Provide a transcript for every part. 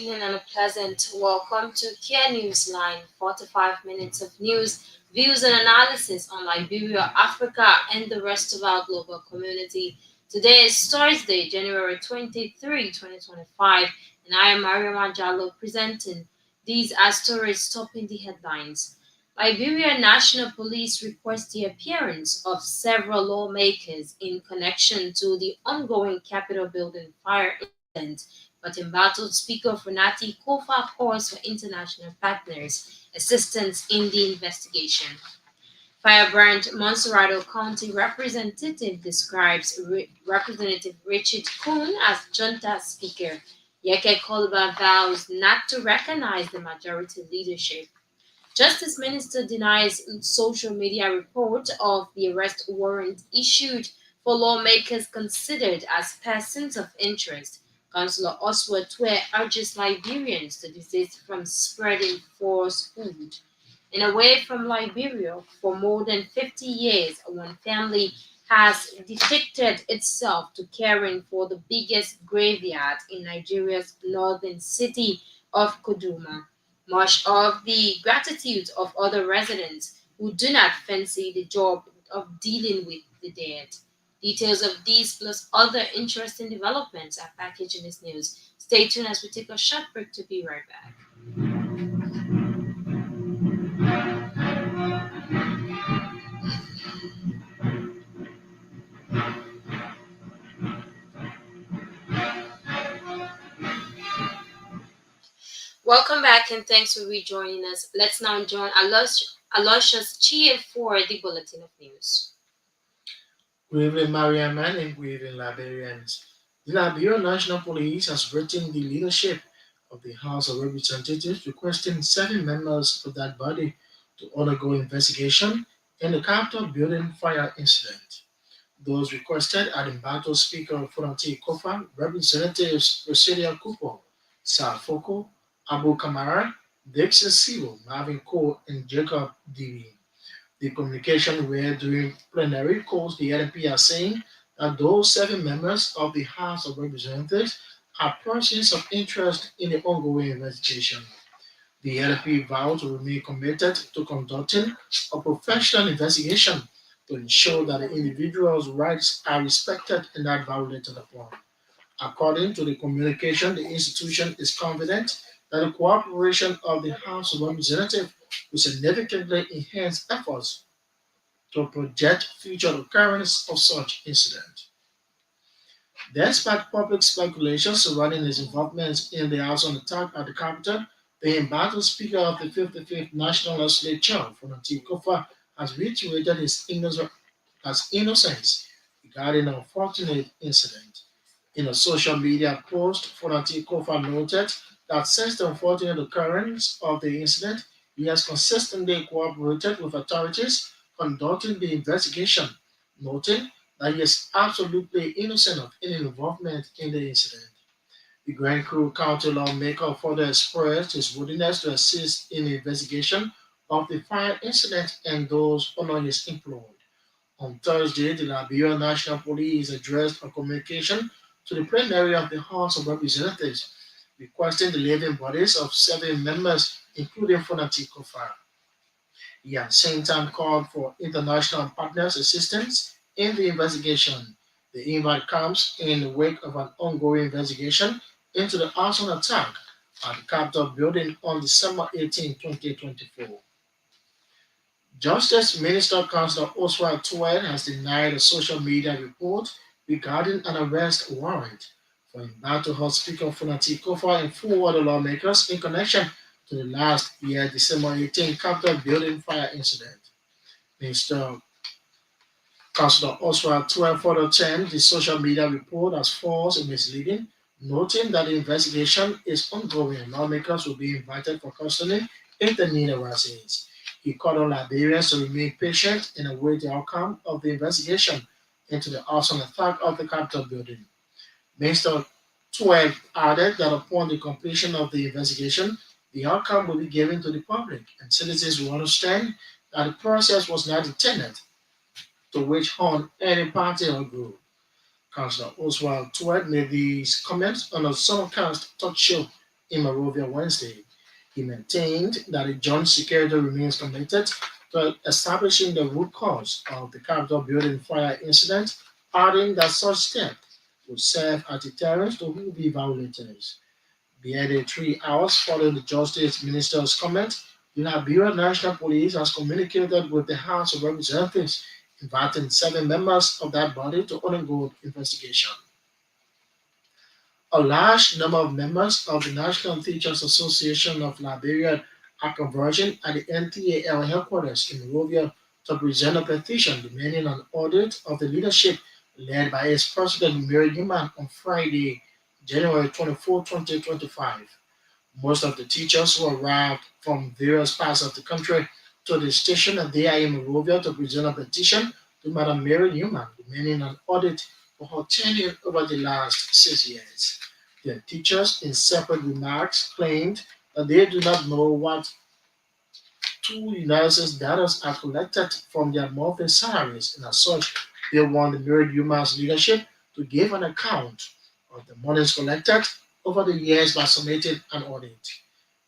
evening and a pleasant welcome to Kear Newsline, 45 minutes of news, views, and analysis on Liberia, Africa, and the rest of our global community. Today is Thursday, January 23, 2025, and I am Mariama Jalloh presenting. These are stories topping the headlines. Liberia National Police request the appearance of several lawmakers in connection to the ongoing Capitol building fire incident, but embattled Speaker Funati Kofa calls for international partners' assistance in the investigation. Firebrand Monserrato County Representative describes Representative Richard Kuhn as junta speaker. Yeke Kolba vows not to recognize the majority leadership. Justice Minister denies social media report of the arrest warrant issued for lawmakers considered as persons of interest. Councillor Oswald Twe urges Liberians to desist from spreading false food. And away from Liberia for more than 50 years, one family has dedicated itself to caring for the biggest graveyard in Nigeria's northern city of Kuduma. Much of the gratitude of other residents who do not fancy the job of dealing with the dead. Details of these plus other interesting developments are packaged in this news. Stay tuned as we take a short break to be right back. Welcome back and thanks for rejoining us. Let's now join Aloysius Chea for the Bulletin of News. Good evening, Mariama, and good evening, Liberians. The Liberia National Police has written the leadership of the House of Representatives requesting 7 members of that body to undergo investigation in the Capitol building fire incident. Those requested are the embattled Speaker Fonati Kofa, Representatives Rosilia Kupo, Sal Foko, Abu Kamara, Dixon Sibo, Marvin Cole, and Jacob Dewey. The communication read during plenary calls the LNP are saying that those 7 members of the House of Representatives are persons of interest in the ongoing investigation. The LNP vowed to remain committed to conducting a professional investigation to ensure that the individual's rights are respected and not violated upon. According to the communication, the institution is confident that the cooperation of the House of Representatives will significantly enhance efforts to project future occurrence of such incident. Despite public speculation surrounding his involvement in the arson attack at the Capitol, the embattled Speaker of the 55th National Legislature, Fonati Kofa, has reiterated his innocence regarding the unfortunate incident. In a social media post, Fonati Kofa noted that since the unfortunate occurrence of the incident, he has consistently cooperated with authorities conducting the investigation, noting that he is absolutely innocent of any involvement in the incident. The Grand Crew County lawmaker further expressed his willingness to assist in the investigation of the fire incident and those under his employ. On Thursday, the Liberia National Police addressed a communication to the plenary of the House of Representatives requesting the living bodies of 7 members, including Fonati Kofa. He at the same time called for international partners' assistance in the investigation. The invite comes in the wake of an ongoing investigation into the arson attack at the Capitol building on December 18, 2024. Justice Minister Councillor Oswald Twe has denied a social media report regarding an arrest warrant for embattled House Speaker Fonati Kofa and 4 other lawmakers in connection to the last year December 18 Capitol building fire incident. Minister Councillor Oswald 12 further termed the social media report as false and misleading, noting that the investigation is ongoing and lawmakers will be invited for questioning if the need arises. He called on Liberians to remain patient and await the outcome of the investigation into the arson attack of the Capitol building. Minister 12 added that upon the completion of the investigation, the outcome will be given to the public and citizens will understand that the process was not intended to wage harm any party or group. Councillor Oswald Tuet made these comments on a simulcast talk show in Monrovia Wednesday. He maintained that the joint security remains committed to establishing the root cause of the Capitol building fire incident, adding that such steps would serve as deterrence to who-be violators. Barely 3 hours following the Justice Minister's comment, the Liberia National Police has communicated with the House of Representatives, inviting 7 members of that body to undergo investigation. A large number of members of the National Teachers Association of Liberia are converging at the NTAL headquarters in Monrovia to present a petition demanding an audit of the leadership led by its president Mariama on Friday, January 24, 2025. Most of the teachers who arrived from various parts of the country to the station at the in Monrovia to present a petition to Madam Mary Newman demanding an audit for her tenure over the last 6 years. The teachers, in separate remarks, claimed that they do not know what two analysis data are collected from their monthly salaries, and as such, they want the Mary Newman's leadership to give an account of the monies collected over the years by submitting an audit.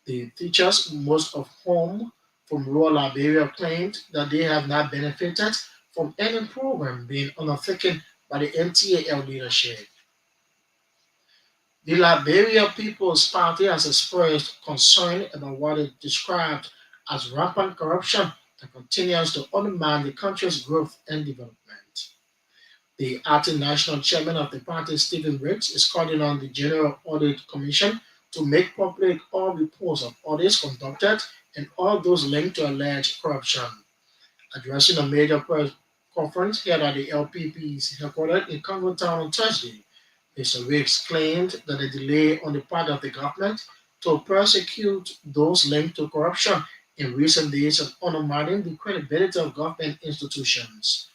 The teachers, most of whom from rural Liberia, claimed that they have not benefited from any program being undertaken by the NTAL leadership. The Liberia People's Party has expressed concern about what it described as rampant corruption that continues to undermine the country's growth and development. The acting national chairman of the party, Stephen Riggs, is calling on the General Audit Commission to make public all reports of audits conducted and all those linked to alleged corruption. Addressing a major press conference held at the LPP's headquarters in Congo Town on Thursday, Mr. Riggs claimed that the delay on the part of the government to prosecute those linked to corruption in recent days is undermining the credibility of government institutions.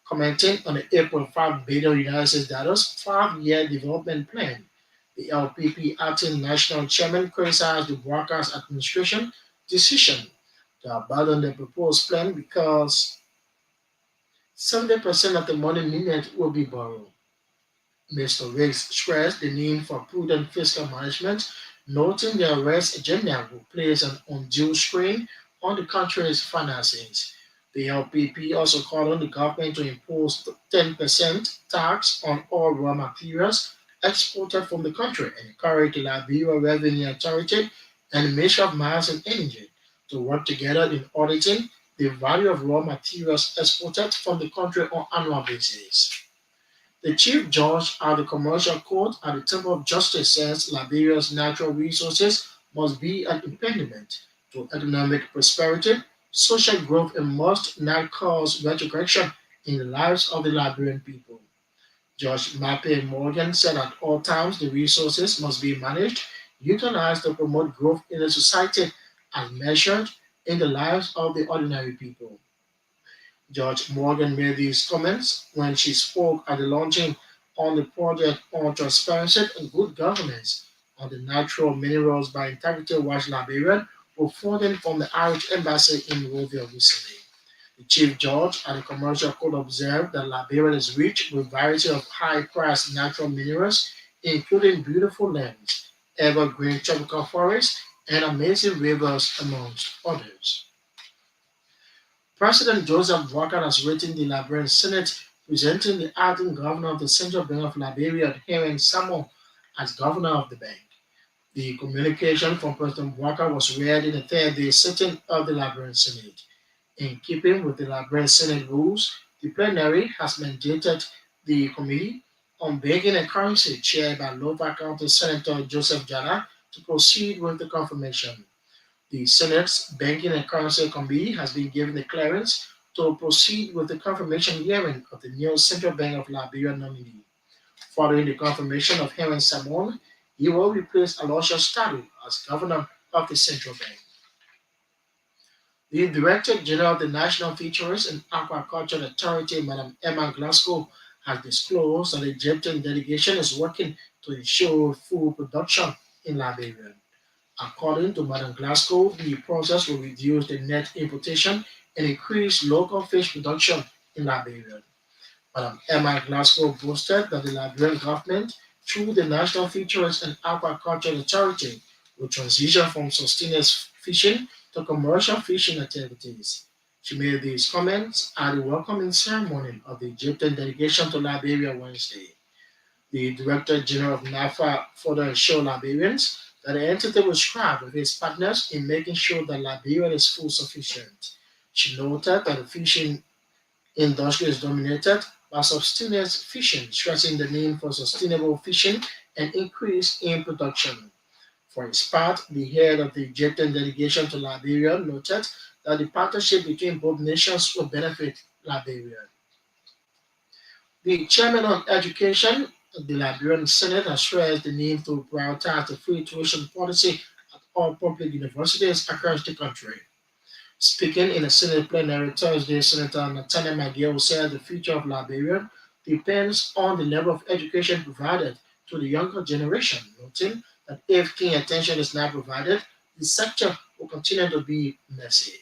Commenting on the $8.5 billion United States dollars 5-year development plan, the LPP acting national chairman criticized the Walker's administration decision to abandon the proposed plan because 70% of the money needed will be borrowed. Mr. Riggs stressed the need for prudent fiscal management, noting the arrest agenda will place an undue strain on the country's finances. The LPP also called on the government to impose 10% tax on all raw materials exported from the country and encourage the Liberia Revenue Authority and the Ministry of Mines and Energy to work together in auditing the value of raw materials exported from the country on an annual basis. The chief judge at the commercial court at the Temple of Justice says Liberia's natural resources must be an impediment to economic prosperity, social growth, and must not cause retrogression in the lives of the Liberian people. Judge Mape Morgan said at all times the resources must be managed, utilized to promote growth in the society and measured in the lives of the ordinary people. Judge Morgan made these comments when she spoke at the launching on the project on transparency and good governance on the natural minerals by Integrity Watch Liberian were funding from the Irish Embassy in Monrovia recently. The chief judge at the commercial court observed that Liberia is rich with a variety of high-priced natural minerals, including beautiful lands, evergreen tropical forests, and amazing rivers, amongst others. President Joseph Walker has written the Liberian Senate presenting the acting governor of the Central Bank of Liberia, Henry Samuel, as governor of the bank. The communication from President Walker was read in the third-day sitting of the Liberian Senate. In keeping with the Liberian Senate rules, the plenary has mandated the Committee on Banking and Currency, chaired by Lower County Senator Joseph Jalloh, to proceed with the confirmation. The Senate's Banking and Currency Committee has been given the clearance to proceed with the confirmation hearing of the new Central Bank of Liberia nominee. Following the confirmation of Henry Samon, he will replace Aloysius as governor of the central bank. The Director General of the National Fisheries and Aquaculture Authority, Madam Emma Glasgow, has disclosed that the Egyptian delegation is working to ensure food production in Liberia. According to Madam Glasgow, the process will reduce the net importation and increase local fish production in Liberia. Madam Emma Glasgow boasted that the Liberian government, through the National Fisheries and Aquaculture Authority, will transition from sustenance fishing to commercial fishing activities. She made these comments at the welcoming ceremony of the Egyptian delegation to Liberia Wednesday. The Director General of NAFA further assured Liberians that the entity will strive with its partners in making sure that Liberia is food sufficient. She noted that the fishing industry is dominated by subsistence fishing, stressing the need for sustainable fishing and increase in production. For his part, the head of the Egyptian delegation to Liberia noted that the partnership between both nations will benefit Liberia. The chairman on education of the Liberian Senate has stressed the need to prioritize the free tuition policy at all public universities across the country. Speaking in a Senate plenary Thursday, Senator Nathaniel McGill said the future of Liberia depends on the level of education provided to the younger generation, noting that if keen attention is not provided, the sector will continue to be messy.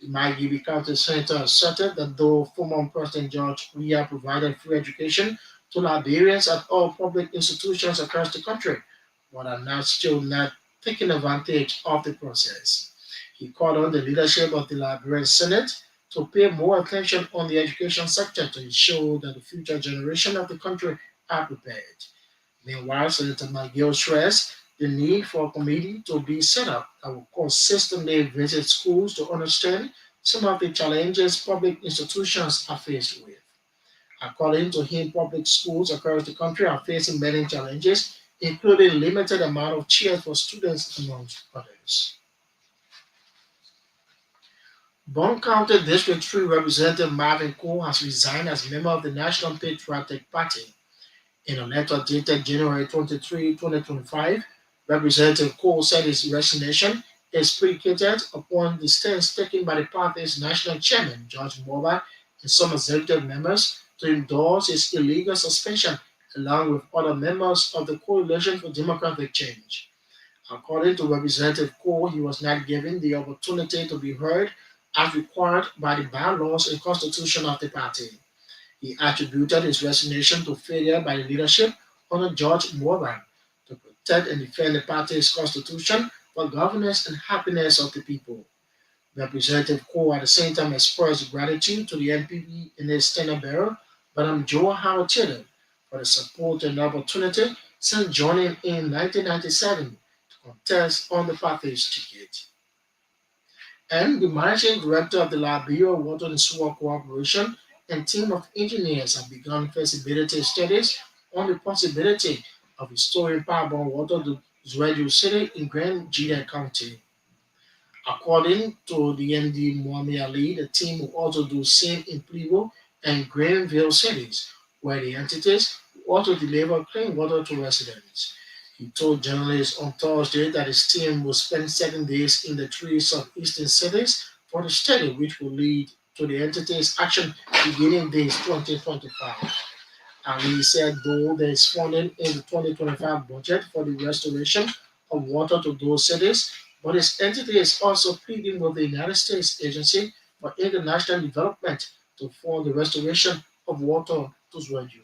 The Maggie County Senator asserted that though former President George Weah provided free education to Liberians at all public institutions across the country, but are now still not taking advantage of the process. He called on the leadership of the Liberian Senate to pay more attention on the education sector to ensure that the future generation of the country are prepared. Meanwhile, Senator McGill stressed the need for a committee to be set up that will consistently visit schools to understand some of the challenges public institutions are faced with. According to him, public schools across the country are facing many challenges, including limited amount of chairs for students, amongst others. Bond County District 3 Representative Marvin Cole has resigned as member of the National Patriotic Party. In a letter dated January 23, 2025, Representative Cole said his resignation is predicated upon the stance taken by the party's national chairman, George Moba, and some executive members to endorse his illegal suspension, along with other members of the Coalition for Democratic Change. According to Representative Cole, he was not given the opportunity to be heard as required by the bylaws and constitution of the party. He attributed his resignation to failure by the leadership under George Morgan to protect and defend the party's constitution for governance and happiness of the people. Representative Cole at the same time expressed gratitude to the NPP and its tenor bearer, Madam Joe Howard Taylor, for the support and opportunity since joining in 1997 to contest on the party's ticket. And the managing director of the Liberia Water and Sewer Corporation and team of engineers have begun feasibility studies on the possibility of restoring pipeline water to Zwedru City in Grand Jeda County. According to the MD Muhammad Ali, the team will also do same in Plivo and Greenville cities, where the entities will also deliver clean water to residents. He told journalists on Thursday that his team will spend 7 days in the three southeastern cities for the study, which will lead to the entity's action beginning this 2025. And he said though there is funding in the 2025 budget for the restoration of water to those cities, but his entity is also pleading with the United States Agency for International Development to fund the restoration of water to Zweden.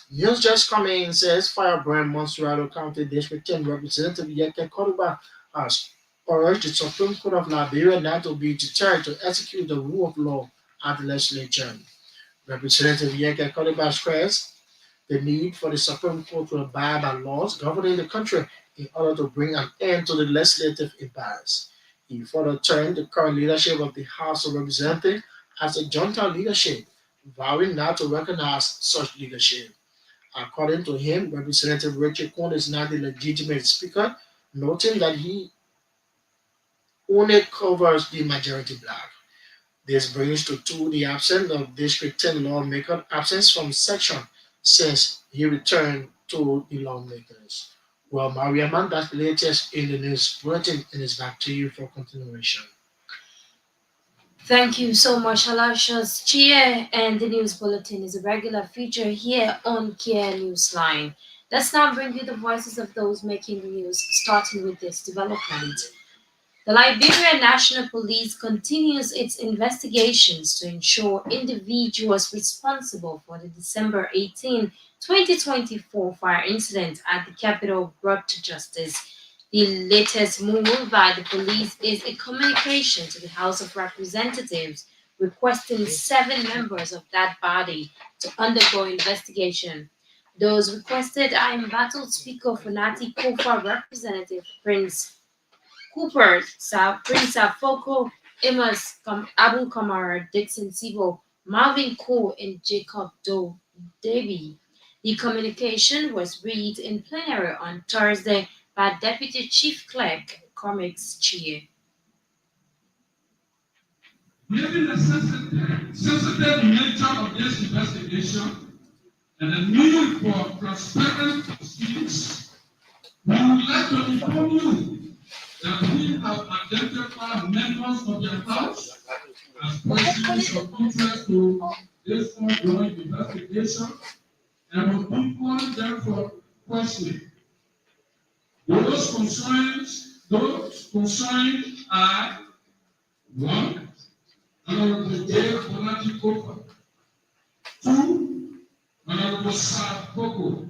News just coming in says Firebrand Monserrado County District 10 Representative Yeke Koruba has urged the Supreme Court of Liberia not to be deterred to execute the rule of law at the legislature. Representative Yeke Koruba stressed the need for the Supreme Court to abide by laws governing the country in order to bring an end to the legislative impasse. He further termed the current leadership of the House of Representatives as a junta leadership, vowing not to recognize such leadership. According to him, Representative Richard Cohn is not the legitimate speaker, noting that he only covers the majority bloc. This brings to two the absence of District 10 lawmaker absence from section since he returned to the lawmakers. Well, Mariama, that's the latest in the news bulletin and it's back to you for continuation. Thank you so much, Aloysius. Chea and the news bulletin is a regular feature here on Kear Newsline. Let's now bring you the voices of those making the news, starting with this development. The Liberian National Police continues its investigations to ensure individuals responsible for the December 18, 2024 fire incident at the Capitol brought to justice. The latest move by the police is a communication to the House of Representatives requesting 7 members of that body to undergo investigation. Those requested are embattled Speaker Funati Kofa Representative Prince Cooper, Prince Afoko, Amos Abu Kamara, Dixon Sibo, Marvin Cole, and Jacob Doe Davy. The communication was read in plenary on Thursday by Deputy Chief Clerk Comics Chea. Given the sensitive nature of this investigation and the need for transparent proceedings, we would like to inform you that we have identified members of the House as persons of interest to this ongoing investigation and will be calling them for questioning. Those concerned are one, Honorable J. Bonati Kofa, two, Honorable Sa Koko,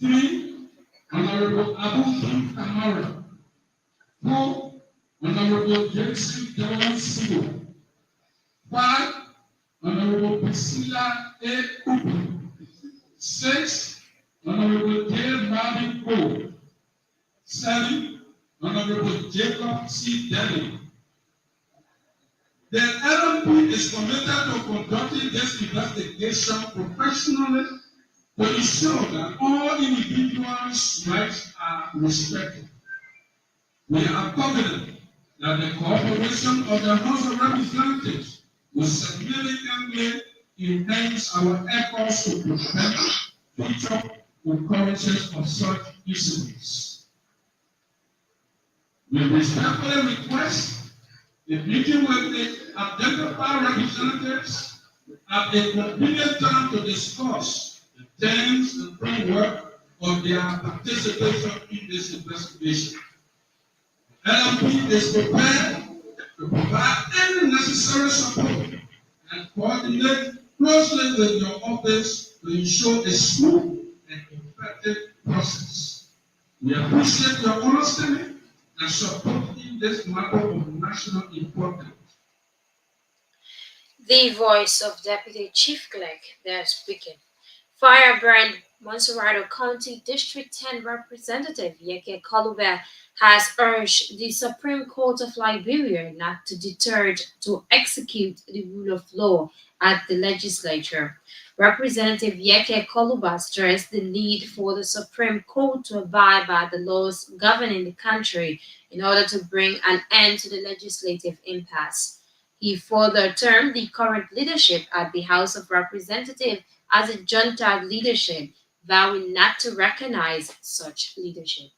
three, Honorable Abu Kamara, four, Honorable Jason John Sibo, five, Honorable Priscilla A. Cooper, six, Honorable J. Marvin Cole, seven, Honorable Jacob C. Denny. The LMP is committed to conducting this investigation professionally to ensure that all individuals' rights are respected. We are confident that the cooperation of the House of Representatives will significantly enhance our efforts to prevent future occurrences of such incidents. We respectfully request the meeting with the identified representatives at a convenient time to discuss the terms and framework of their participation in this investigation. LMP is prepared to provide any necessary support and coordinate closely with your office to ensure a smooth and effective process. We appreciate your honesty and support in this matter of national importance. The voice of Deputy Chief Clerk there speaking. Firebrand Monserrato County District 10 Representative Yeke Kolube has urged the Supreme Court of Liberia not to deter to execute the rule of law at the legislature. Representative Yeke Koluba stressed the need for the Supreme Court to abide by the laws governing the country in order to bring an end to the legislative impasse. He further termed the current leadership at the House of Representatives as a junta leadership, vowing not to recognize such leadership.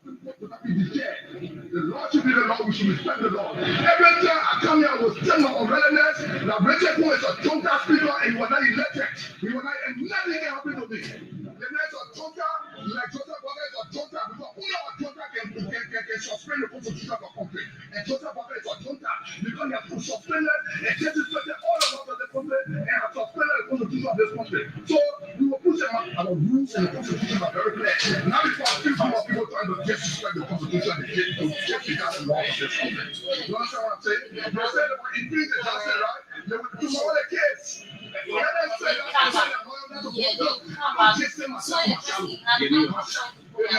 The law should be the law, we should respect the law. Every time I come here, I was telling my unreadiness that Richard Moore is a junta speaker and he was not elected. He was not, and nothing can happen to me. The next a junta, like junta Baba is a junta, because only a junta can suspend the constitution of a country. And junta Baba is a junta because they have suspended and suspended all of us of the country and have suspended the constitution of this country. So we will push them out. Our rules and the constitution are very clear. Now before I feel more people trying to disrespect the constitution and get to get the law of this country. You understand what I'm saying? You said that when you think that I said, right? They would do all the kids. Let them say that I said that I'm just saying myself,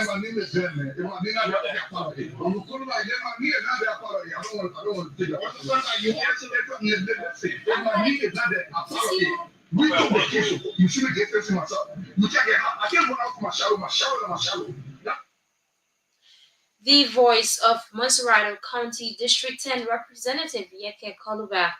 my name is Ben, man. My name is not their quality. I'm going to like, my name is not their quality. I don't want to take that. You answer that from the say, my name is not their quality. We do the case. You shouldn't get this in myself. You can't get out. I can't run out for my shadow. The voice of Monserrato County District 10 Representative Yeke Koluba.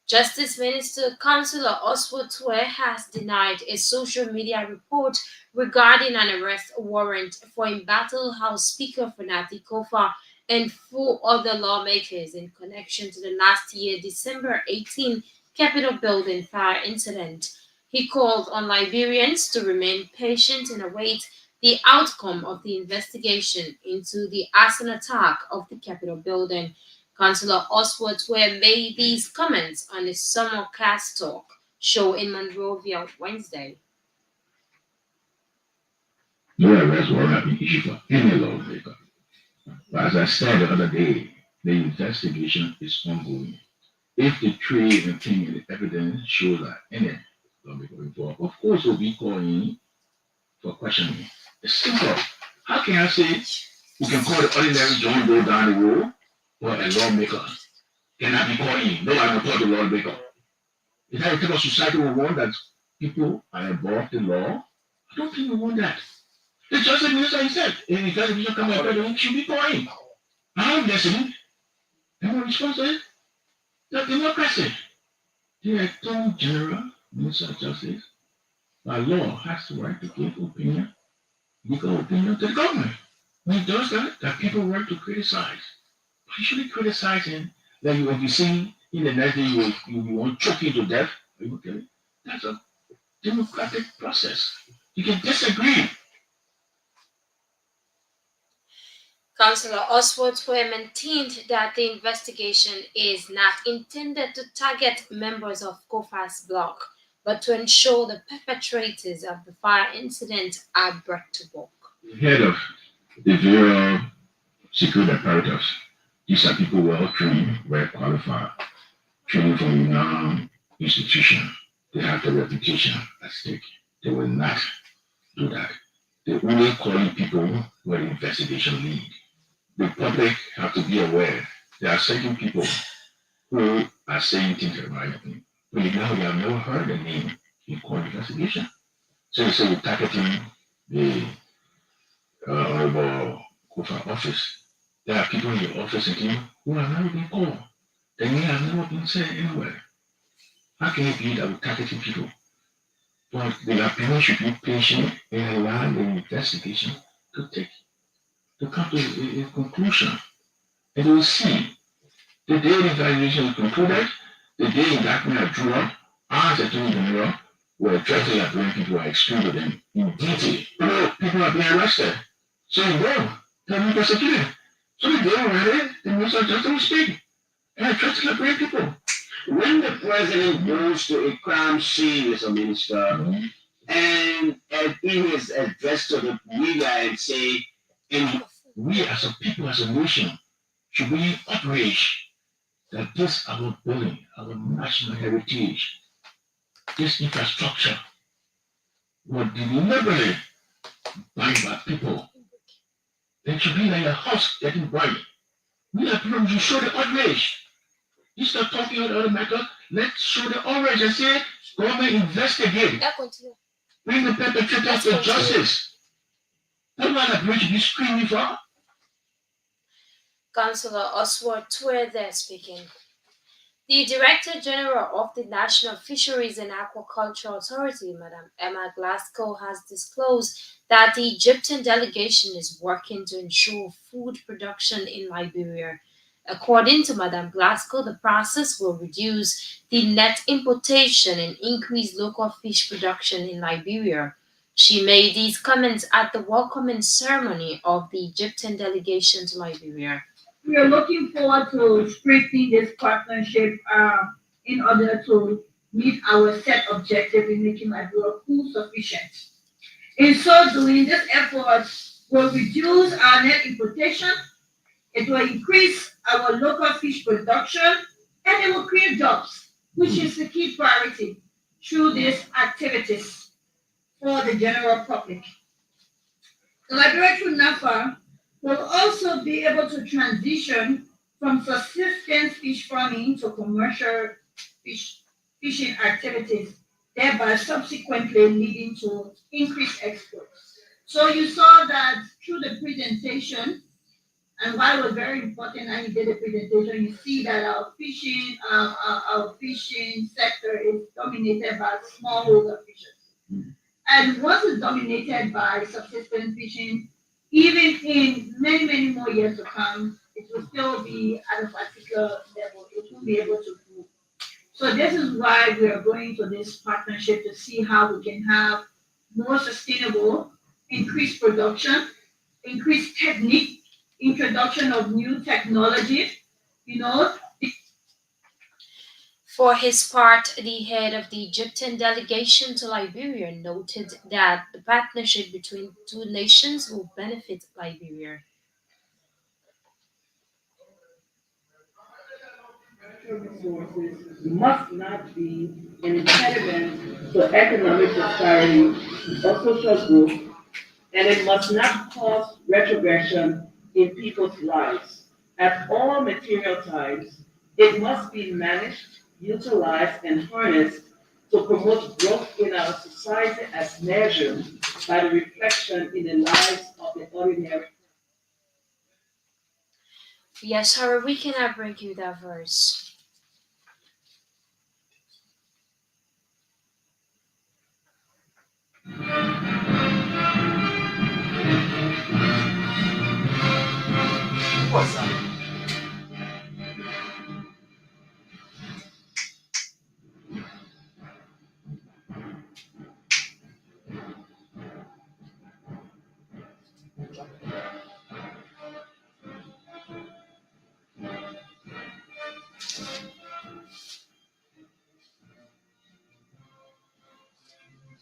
Justice Minister Councillor Oswald Tue has denied a social media report regarding an arrest warrant for Embattled House Speaker Funati Kofa and 4 other lawmakers in connection to the last year December 18 Capitol building fire incident. He called on Liberians to remain patient and await the outcome of the investigation into the arson attack of the Capitol building. Councillor Oswald Tue made these comments on his summer cast talk show in Monrovia Wednesday. No arrest warrant be issued for any lawmaker. But as I said the other day, the investigation is ongoing. If the trade and thing and the evidence show that any lawmaker involved, of course we'll be calling for questioning. It's simple. How can I say we can call the ordinary John Doe down the road or a lawmaker? Can I be calling? No, I will call the lawmaker. Is that a type of society we want that people are above the law? I don't think we want that. The justice minister himself, if the investigation comes out, he should be calling. I'm listening. And my response is that democracy. The Attorney General, Minister of Justice, by law has the right to give opinion, legal opinion to the government. When he does that, there are people right to criticize. But you shouldn't criticize him that you, if you see in the next day you want to choke you to death. Are you okay? That's a democratic process. You can disagree. Councillor Oswald Square maintained that the investigation is not intended to target members of COFA's bloc, but to ensure the perpetrators of the fire incident are brought to book. Head of the Bureau Security Apparatus. These are people well trained, well qualified, training from a renowned institution. They have the reputation at stake. They will not do that. They only calling people where the investigation lead. The public have to be aware there are certain people who are saying things about him. But you know, you have never heard the name in court investigation. So you say you're targeting the Honorable Kofa office. There are people in the office again who have never been called. Their name have never been said anywhere. How can it be that we're targeting people? But the appeal should be patient and allow the investigation to come to a conclusion. And you will see the day the investigation is concluded, the day indictment are drew up, as Attorney General will address the appealing people are excluded them in detail. People are being arrested. So you know, they're being prosecuted. So the day already, the Minister of Justice will speak and address the appealing people. When the president goes to a crime scene, Mr. Minister, and in his address to the media and say, And we as a people, as a nation, should be outraged that this our building, our national heritage, this infrastructure was deliberately burned by people. It should be like a house getting burned. We are people to show the outrage. Instead of talking about other matter, let's show the outrage and say, government investigate. Bring the perpetrators to justice. That's what the bridge be screaming for. Councillor Oswald Twer there speaking. The Director General of the National Fisheries and Aquaculture Authority, Madam Emma Glasgow, has disclosed that the Egyptian delegation is working to ensure food production in Liberia. According to Madam Glasgow, the process will reduce the net importation and increase local fish production in Liberia. She made these comments at the welcoming ceremony of the Egyptian delegation to Liberia. We are looking forward to strengthening this partnership in order to meet our set objective in making Liberia food sufficient. In so doing, this effort will reduce our net importation, it will increase our local fish production, and it will create jobs, which is the key priority through these activities for the general public. The Liberia through NAFA will also be able to transition from subsistence fish farming to commercial fishing activities, thereby subsequently leading to increased exports. So you saw that through the presentation, and why it was very important and you did the presentation, you see that our fishing sector is dominated by smallholder fishers. And once it's dominated by subsistence fishing, even in many, many more years to come, it will still be at a particular level. It won't be able to grow. So this is why we are going to this partnership to see how we can have more sustainable, increased production, increased technique, introduction of new technology, For his part, the head of the Egyptian delegation to Liberia noted that the partnership between two nations will benefit Liberia. Natural resources must not be an impediment to economic prosperity or social growth, and it must not cause retrogression in people's lives. At all material times, it must be managed, utilized, and harnessed to promote growth in our society as measured by the reflection in the lives of the ordinary. Yes, sir, we cannot bring you that verse. What's that?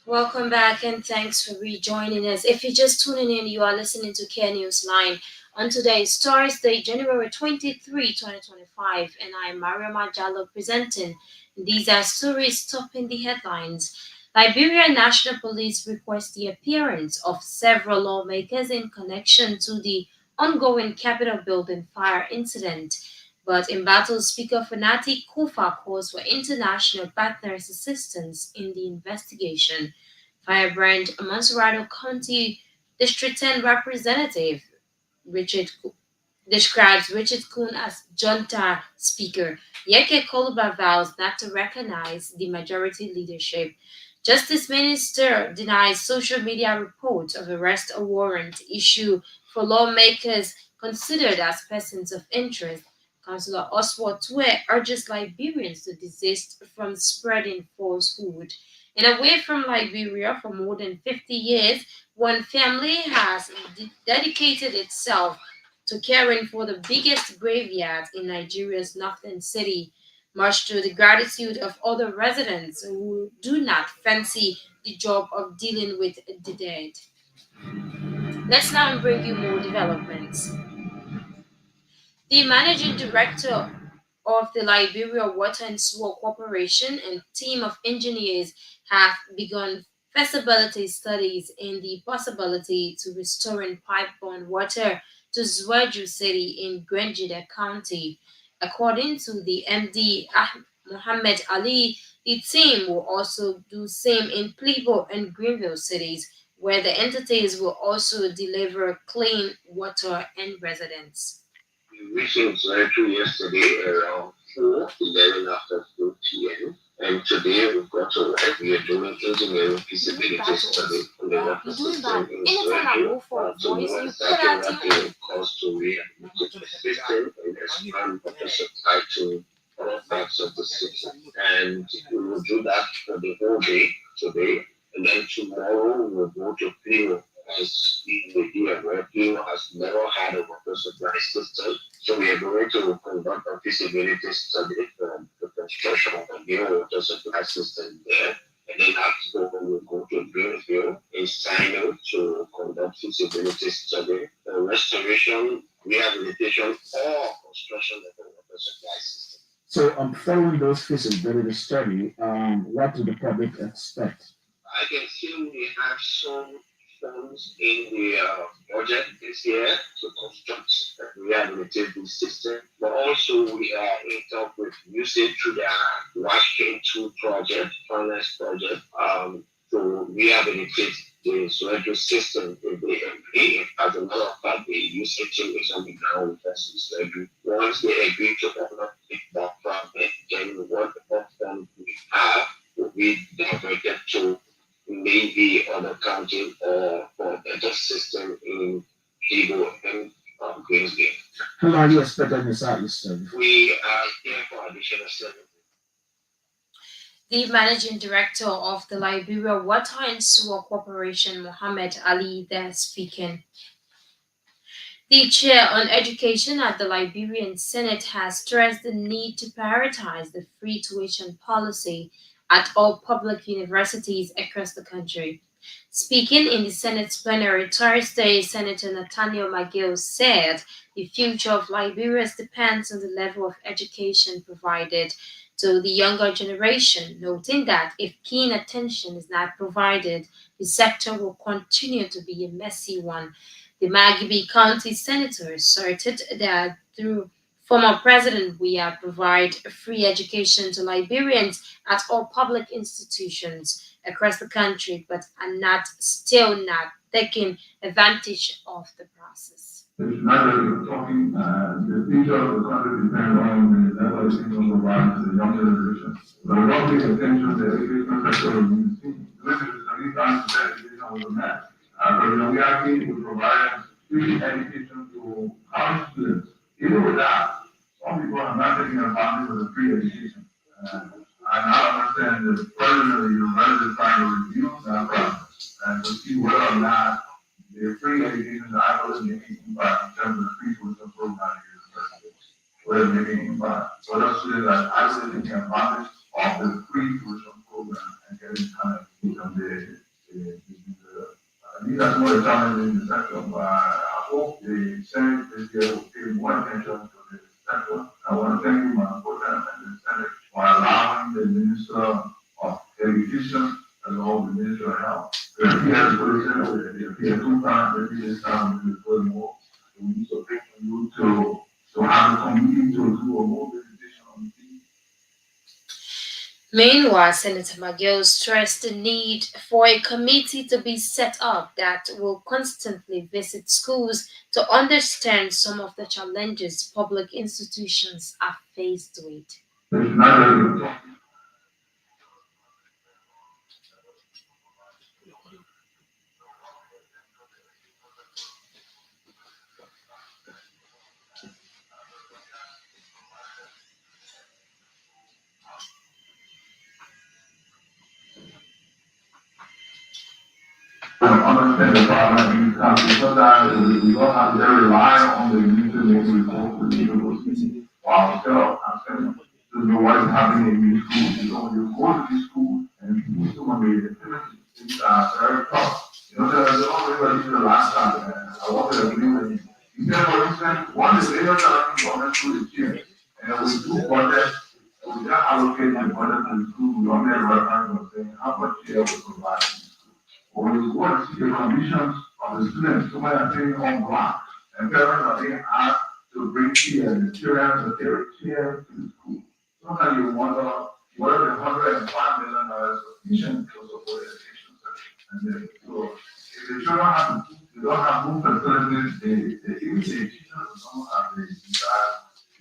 Welcome back and thanks for rejoining us. If you're just tuning in, you are listening to Care News Line. On today's Thursday, January 23, 2025, and I'm Mariama Jalloh presenting. These are stories topping the headlines. Liberia National Police requests the appearance of several lawmakers in connection to the ongoing Capitol building fire incident. But embattled Speaker Fanati Kufa calls for international partners' assistance in the investigation. Firebrand Monserrato County District 10 Representative Richard describes Richard Kuhn as junta speaker. Yeke Koluba vows not to recognize the majority leadership. Justice Minister denies social media reports of arrest warrant issue for lawmakers considered as persons of interest. Councillor Oswald Tue urges Liberians to desist from spreading falsehood. And away from Liberia for more than 50 years, one family has dedicated itself to caring for the biggest graveyard in Nigeria's northern city, much to the gratitude of other residents who do not fancy the job of dealing with the dead. Let's now bring you more developments. The managing director of the Liberia Water and Sewer Corporation and team of engineers have begun feasibility studies in the possibility to restoring pipe-borne water to Zweju City in Grangeda County. According to the MD Mohammed Ali, the team will also do same in Plebo and Greenville cities, where the entities will also deliver clean water and residents. We reached Zaitu yesterday around 4:11 after 4 p.m. And today we've got to work. We are doing engineering feasibility study on the water system in Zaitu to know exactly what it will cost to rehabilitate the system and expand water supply to all parts of the city. And we will do that for the whole day today. And then tomorrow we will go to Pino as we here where Pino has never had a water supply system. So we are going to conduct a feasibility study for the construction of a new water supply system there. And then after we will go to Greenfield in Sino to conduct feasibility study, restoration, rehabilitation, or construction of a water supply system. So, following those feasibility study, what do the public expect? I can see we have some funds in the budget this year to construct and rehabilitate the system, but also we are in talk with USAID through the Washington 2 project, finance project, to rehabilitate the Soweto system if they agree. As a matter of fact, the USAID team is on the ground with us in Soweto. Once they agree to undertake that project, then what the fund we have will be diverted to maybe other county or for better system in Kibo and Greensville. How long are you expecting this out, Mr. We are here for additional services. The managing director of the Liberia Water and Sewer Corporation, Mohammed Ali, there speaking. The chair on education at the Liberian Senate has stressed the need to prioritize the free tuition policy at all public universities across the country. Speaking in the Senate's plenary Thursday, Senator Nathaniel McGill said the future of Liberia depends on the level of education provided to the younger generation, noting that if keen attention is not provided, the sector will continue to be a messy one. The Maggie County Senator asserted that through former President Weah provide free education to Liberians at all public institutions across the country, but are not still not taking advantage of the process. It's not that we're talking, the future of the country depends on the level of income provided to the young generation. But we don't pay attention to the education sector of the city. This is the least understand education with the math. But we actually we provide free education to college students. Even with that, some people are not taking advantage of the free education. And I understand the president of the university is trying to review that process and to see whether or not the free education that I was making impact in terms of the free tuition program at the university. Whether making impact, whether students are actually taking advantage of the free tuition program and getting kind of income these are some of the challenges in the sector, but I hope the Senate this year will pay more attention to the sector. I want to thank you, Madam President, and the Senate for allowing the Minister of Education as well as the Minister of Health. The PS position with the PS 2 times, the PS time is very more. So we need to thank you to have a committee to do a more visitation on the Meanwhile, Senator McGill stressed the need for a committee to be set up that will constantly visit schools to understand some of the challenges public institutions are faced with. it's not really understand the problem in this country. Sometimes we don't have to rely on the news to make reports with the university for ourselves. I'm saying to know what is happening in these schools. You know, you go to these schools and people still want to be activities. Things are very tough. You know, the only way to the last time, and I want to agree with you. You said, for instance, one is the government school is here, and we do budget, we just allocate the budget to the school, we don't make reference of saying how much share we provide. When you want to see the conditions of the students, some are staying on block, and parents are being asked to bring here the children that they are here to the school. Sometimes you wonder whether the $105 million sufficient to support education sector. And then, so if the children have, they don't have room facilities, even the teachers don't have the desire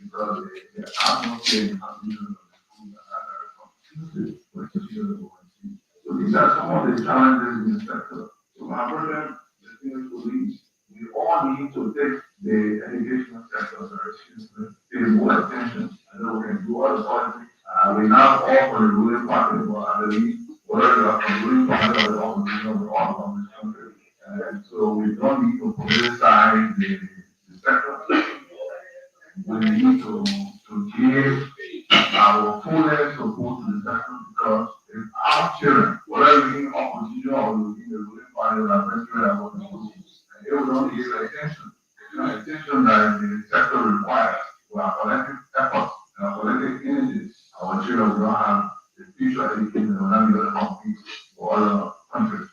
because they are not getting conditions of the school that are very conducive for the children to see. So these are some of the challenges in the sector. So my brother, the things police, we all need to take the educational sector very seriously, pay more attention. I know we can do other politics. We now all for the ruling party, but I believe whether you are from the ruling party or the opposition, we're all from this country. And so we don't need to politicize the sector. We need to give our fullest support to the sector because if our children, whether we in opposition or we in the ruling party, are very sure about the schools, and they will only give attention. The attention that the sector requires to our collective efforts and our collective energy. Our children will not have the future education will not be able to compete for other countries.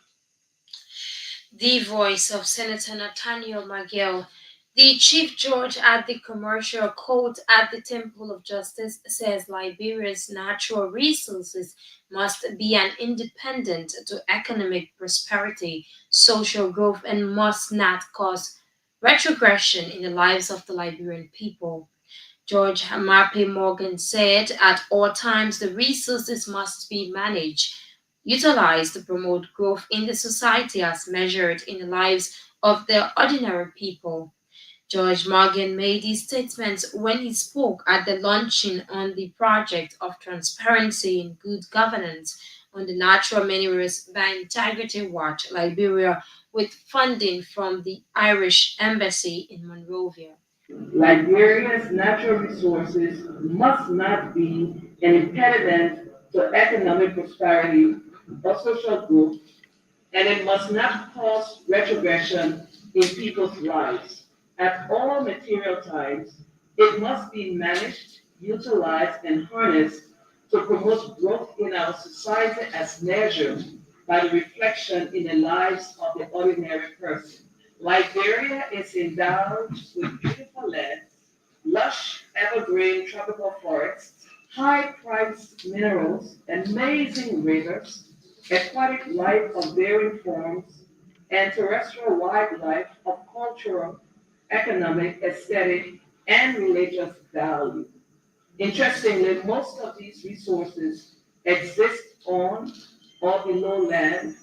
The voice of Senator Nathaniel McGill. The Chief Judge at the Commercial Court at the Temple of Justice says Liberia's natural resources must be an independent to economic prosperity, social growth, and must not cause retrogression in the lives of the Liberian people. George Mappy Morgan said at all times the resources must be managed, utilized to promote growth in the society as measured in the lives of the ordinary people. George Morgan made these statements when he spoke at the launching on the project of transparency and good governance on the natural minerals by Integrity Watch Liberia, with funding from the Irish Embassy in Monrovia. Liberia's natural resources must not be an impediment to economic prosperity or social growth, and it must not cause retrogression in people's lives. At all material times, it must be managed, utilized, and harnessed to promote growth in our society as measured by the reflection in the lives of the ordinary person. Liberia is endowed with beautiful lands, lush evergreen tropical forests, high-priced minerals, amazing rivers, aquatic life of varying forms, and terrestrial wildlife of cultural, economic, aesthetic, and religious value. Interestingly, most of these resources exist on or below land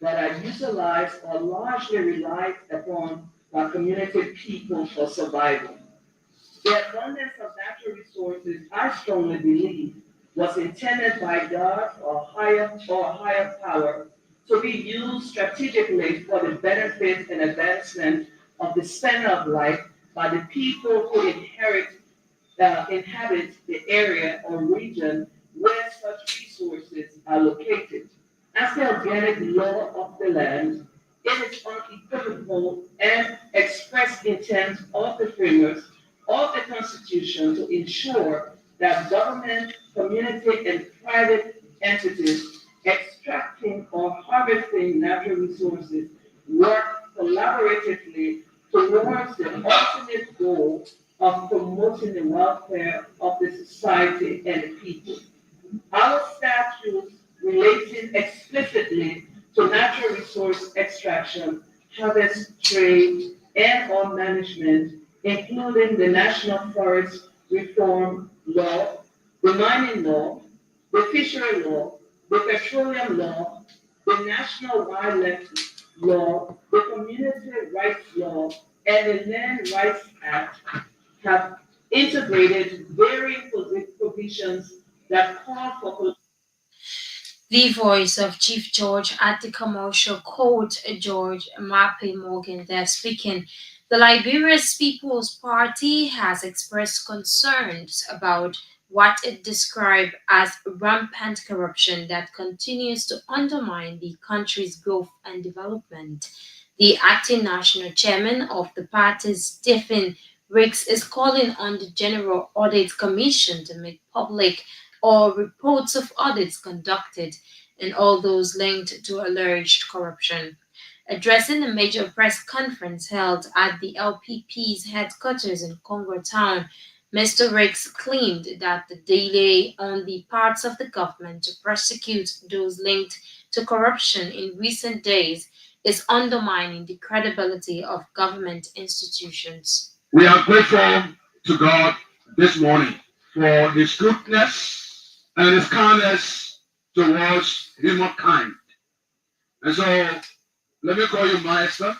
that are utilized or largely relied upon by community people for survival. The abundance of natural resources, I strongly believe, was intended by God or a higher power to be used strategically for the benefit and advancement of the span of life by the people who inhabit the area or region where such resources are located. As the organic law of the land, it is unequivocal and express intent of the framers of the Constitution to ensure that government, community, and private entities extracting or harvesting natural resources work collaboratively towards the ultimate goal of promoting the welfare of the society and the people. Our statutes relating explicitly to natural resource extraction, harvest, trade, and/or management, including the National Forest Reform Law, the mining law, the fishery law, the petroleum law, the National Wildlife Law, the Community Rights Law, and the Land Rights Act, have integrated varying provisions that call for. The voice of Chief George at the commercial court, George Mappy Morgan, there speaking. The Liberia's People's Party has expressed concerns about what it described as rampant corruption that continues to undermine the country's growth and development. The acting national chairman of the party, Stephen Riggs, is calling on the General Audit Commission to make public or reports of audits conducted and all those linked to alleged corruption. Addressing a major press conference held at the LPP's headquarters in Congo Town, Mr. Riggs claimed that the delay on the parts of the government to prosecute those linked to corruption in recent days is undermining the credibility of government institutions. We are grateful to God this morning for his goodness and his kindness towards humankind. And so let me call you Master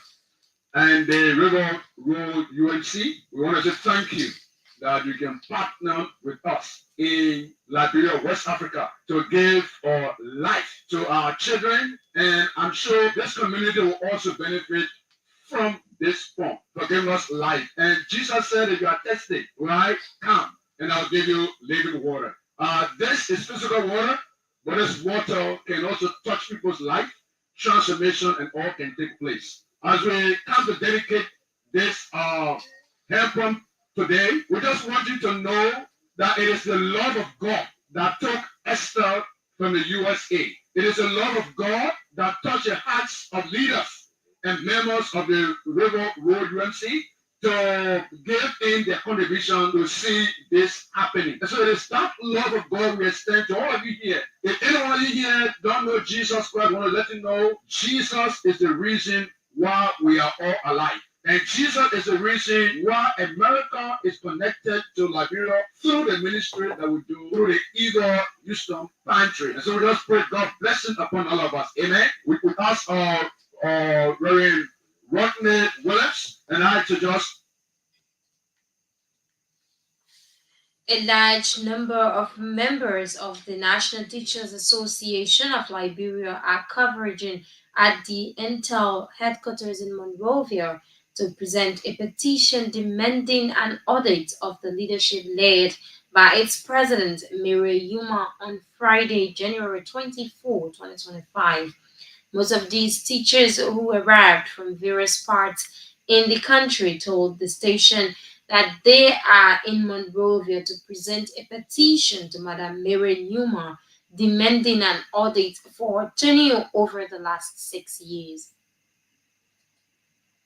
and the River Road UNC. We want to say thank you that you can partner with us in Liberia, West Africa, to give life to our children. And I'm sure this community will also benefit from this form for giving us life. And Jesus said, if you are thirsty, right, come and I'll give you living water. This is physical water, but this water can also touch people's life, transformation, and all can take place. As we come to dedicate this hand pump today, we just want you to know that it is the love of God that took Esther from the USA. It is the love of God that touched the hearts of leaders and members of the River Road UMC to give in their contribution to see this happening. And so it is that love of God we extend to all of you here. If anyone here don't know Jesus Christ, I want to let you know Jesus is the reason why we are all alive. And Jesus is the reason why America is connected to Liberia through the ministry that we do through the Eagle Houston Pantry. And so we just pray God blessing upon all of us. Amen. We ask Reverend Rodney Williams and I to just. A large number of members of the National Teachers Association of Liberia are converging at the Intel headquarters in Monrovia to present a petition demanding an audit of the leadership led by its president, Mariama, on Friday, January 24, 2025. Most of these teachers who arrived from various parts in the country told the station that they are in Monrovia to present a petition to Madam Mary Newman demanding an audit for tenure over the last 6 years.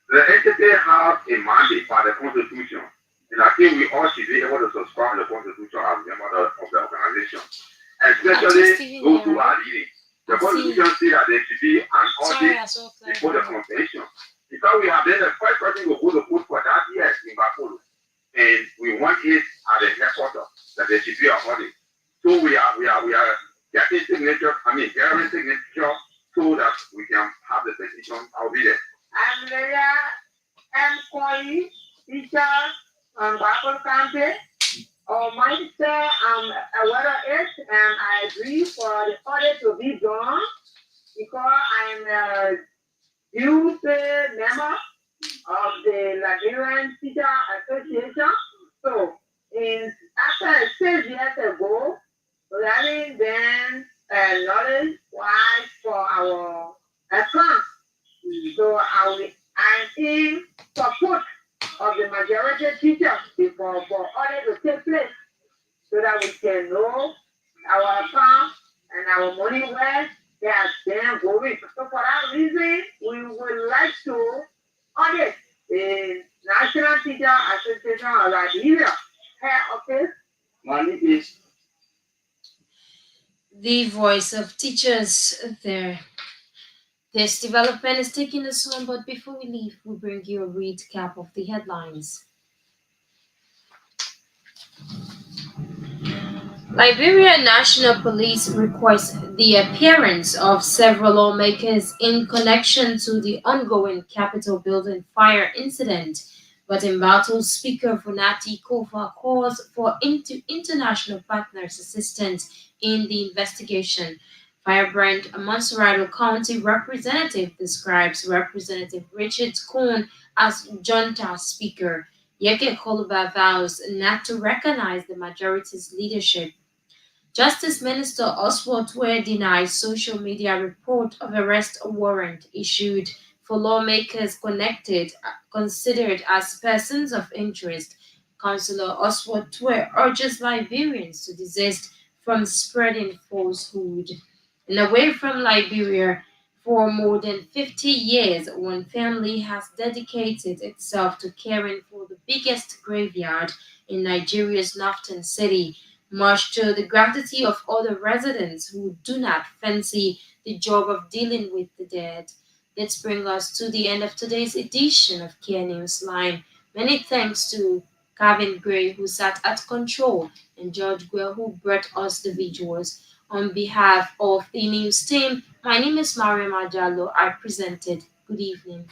The entity has a mandate by the Constitution, and I think we all should be able to subscribe to the Constitution as members of the organization, especially those who are leading. The Constitution says that there should be an audit before the convention. Because we have been the first person who go to vote for that year in Bapolo, and we want it at the headquarters that there should be an audit. So we are getting signature, gathering signature so that we can have the petition. I'll be there. I'm Leia M. Koi, teacher on Bapolo campus. My say I'm aware of it, and I agree for the audit to be done because I'm a youth member of the Liberian Teacher Association. So, after 6 years ago, we having been knowledge wise for our account. So, I'm in support of the majority teachers for audit to take place so that we can know our account and our money where they are then going. So for that reason, we would like to audit the National Teacher Association of Liberia head office. Money is The voice of teachers there. This development is taking us home, but before we leave, we bring you a recap of the headlines. Liberia National Police requests the appearance of several lawmakers in connection to the ongoing Capitol building fire incident, but embattled Speaker Funati Kofa calls for international partners' assistance in the investigation. Firebrand Monserrato County representative describes Representative Richard Cohn as junta speaker. Yeke Koluba vows not to recognize the majority's leadership. Justice Minister Oswald Ware denies social media report of arrest warrant issued for lawmakers considered as persons of interest. Councillor Oswald Ware urges Liberians to desist from spreading falsehood. And away from Liberia, for more than 50 years, one family has dedicated itself to caring for the biggest graveyard in Nigeria's northern city, much to the gratitude of other residents who do not fancy the job of dealing with the dead. Let's bring us to the end of today's edition of Care News Line. Many thanks to Calvin Gray, who sat at control, and George Guell, who brought us the visuals. On behalf of the news team, my name is Mariama Jalloh. I presented. Good evening.